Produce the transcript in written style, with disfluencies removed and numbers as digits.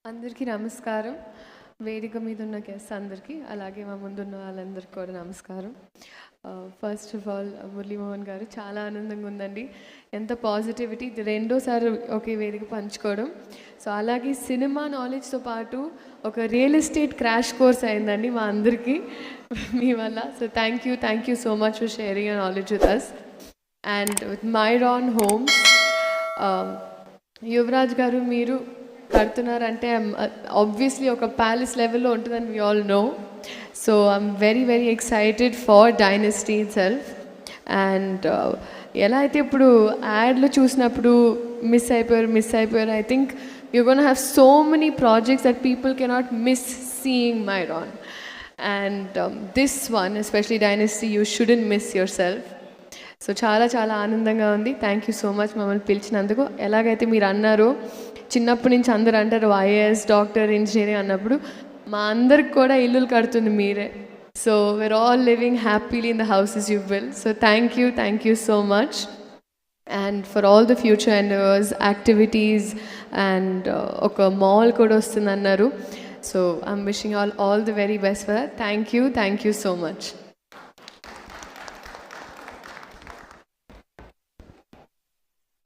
అందరికీ నమస్కారం. వేదిక మీద ఉన్న గెస్ట్ అందరికీ, అలాగే మా ముందున్న వాళ్ళందరికీ కూడా నమస్కారం. ఫస్ట్ ఆఫ్ ఆల్ మురళీమోహన్ గారు, చాలా ఆనందంగా ఉందండి. ఎంత పాజిటివిటీ, ఇది రెండోసారి ఒకే వేదిక పంచుకోవడం. సో అలాగే సినిమా నాలెడ్జ్తో పాటు ఒక రియల్ ఎస్టేట్ క్రాష్ కోర్స్ అయిందండి మా అందరికీ మీ వల్ల. So thank you so much for sharing your knowledge with us. And with Myron homes, Yuvaraj గారు మీరు కడుతున్నారంటే ఆబ్వియస్లీ ఒక ప్యాలెస్ లెవెల్లో ఉంటుందని we all know. So I'm very excited for dynasty itself. And ఎలా అయితే ఇప్పుడు యాడ్లో చూసినప్పుడు మిస్ అయిపోయారు, I think you gonna have so many projects that people cannot miss seeing Myron. And this one especially dynasty, you shouldn't miss your self. So చాలా ఆనందంగా ఉంది. Thank you so much మమ్మల్ని పిలిచినందుకు. ఎలాగైతే మీరు అన్నారో, చిన్నప్పటి నుంచి అందరూ అంటారు ఐఏఎస్, డాక్టర్, ఇంజనీరింగ్ అన్నప్పుడు మా అందరికి కూడా ఇల్లులు కడుతుంది మీరే. So we're all living happily in the houses you built. So thank you so much. And for all the future endeavors, activities, and ఒక మాల్ కూడా వస్తుంది అన్నారు. So I'm wishing all the very best for that. Thank you so much.